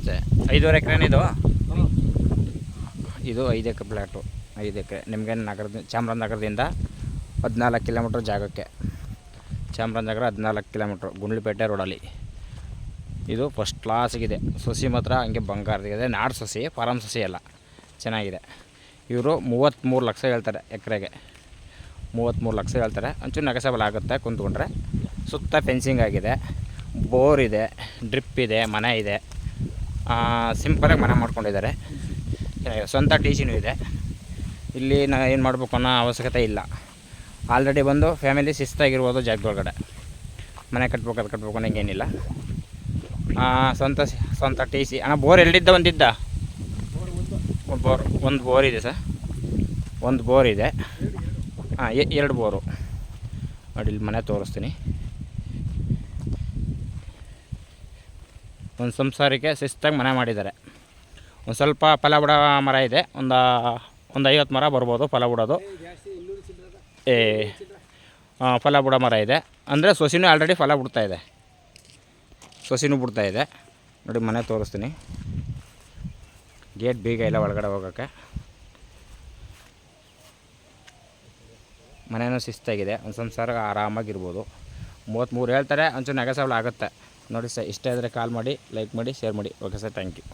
ನಮಸ್ತೆ. 5.5 ಎಕರೆನಿದು. ಇದು 5 ಎಕರೆ ಪ್ಲಾಟು. 5 ಎಕರೆ ನಿಮಗೆ ಚಾಮರಾಜನಗರದಿಂದ 14 ಕಿಲೋಮೀಟ್ರ್ ಜಾಗಕ್ಕೆ. ಚಾಮರಾಜನಗರ 14 ಕಿಲೋಮೀಟ್ರ್ ಗುಂಡ್ಲುಪೇಟೆ ರೋಡಲ್ಲಿ. ಇದು ಫಸ್ಟ್ ಕ್ಲಾಸಿಗಿದೆ. ಸೊಸಿ ಮಾತ್ರ ಹಂಗೆ ಬಂಗಾರದಿದೆ. ನಾಡು ಸೊಸಿ, ಫಾರಮ್ ಸೊಸಿ ಎಲ್ಲ ಚೆನ್ನಾಗಿದೆ. ಇವರು 33 ಲಕ್ಷ ಹೇಳ್ತಾರೆ ಎಕರೆಗೆ. 33 ಲಕ್ಷ ಹೇಳ್ತಾರೆ. ಒಂಚೂರು ನೆಗೋಸಿಯಬಲ್ ಆಗುತ್ತೆ ಕುಂತ್ಕೊಂಡ್ರೆ. ಸುತ್ತ ಫೆನ್ಸಿಂಗ್ ಆಗಿದೆ, ಬೋರ್ ಇದೆ, ಡ್ರಿಪ್ ಇದೆ, ಮನೆ ಇದೆ. ಸಿಂಪಲಾಗಿ ಮನೆ ಮಾಡ್ಕೊಂಡಿದ್ದಾರೆ. ಸ್ವಂತ ಟಿ ಸಿನೂ ಇದೆ. ಇಲ್ಲಿ ಏನು ಮಾಡಬೇಕು ಅನ್ನೋ ಅವಶ್ಯಕತೆ ಇಲ್ಲ. ಆಲ್ರೆಡಿ ಬಂದು ಫ್ಯಾಮಿಲಿ ಶಿಸ್ತಾಗಿರ್ಬೋದು ಜಾಗದೊಳಗಡೆ. ಮನೆ ಕಟ್ಬೇಕು ಅನ್ನೋಂಗೇನಿಲ್ಲ. ಸ್ವಂತ ಟಿ ಸಿ. ಬೋರ್ ಎಲ್ಲಿದ್ದ ಒಂದಿದ್ದ? ಒಂದು ಬೋರ್ ಇದೆ ಸರ್. ಒಂದು ಬೋರ್ ಇದೆ. 2 ಬೋರು ನೋಡಿ. ಇಲ್ಲಿ ಮನೆ ತೋರಿಸ್ತೀನಿ. ಒಂದು ಸಂಸಾರಕ್ಕೆ ಶಿಸ್ತಾಗಿ ಮನೆ ಮಾಡಿದ್ದಾರೆ. ಒಂದು ಸ್ವಲ್ಪ ಫಲ ಬಿಡೋ ಮರ ಇದೆ. ಒಂದು 50 ಮರ ಬರ್ಬೋದು ಫಲ ಬಿಡೋದು. ಫಲ ಬಿಡೋ ಮರ ಇದೆ. ಅಂದರೆ ಸೊಸಿನೂ ಆಲ್ರೆಡಿ ಫಲ ಬಿಡ್ತಾಯಿದೆ. ನೋಡಿ ಮನೆ ತೋರಿಸ್ತೀನಿ. ಗೇಟ್ ಬೀಗ ಇಲ್ಲ ಒಳಗಡೆ ಹೋಗೋಕ್ಕೆ. ಮನೆಯೂ ಶಿಸ್ತಾಗಿದೆ. ಒಂದು ಸಂಸಾರ ಆರಾಮಾಗಿರ್ಬೋದು. 33 ಹೇಳ್ತಾರೆ. ಒಂಚೂರು ನೆಗೋಸಿಯಬಲ್ ಆಗುತ್ತೆ ನೋಡಿ ಸರ್. ಇಷ್ಟ ಇದ್ದರೆ ಕಾಲ್ ಮಾಡಿ, ಲೈಕ್ ಮಾಡಿ, ಶೇರ್ ಮಾಡಿ. Okay sir, thank you.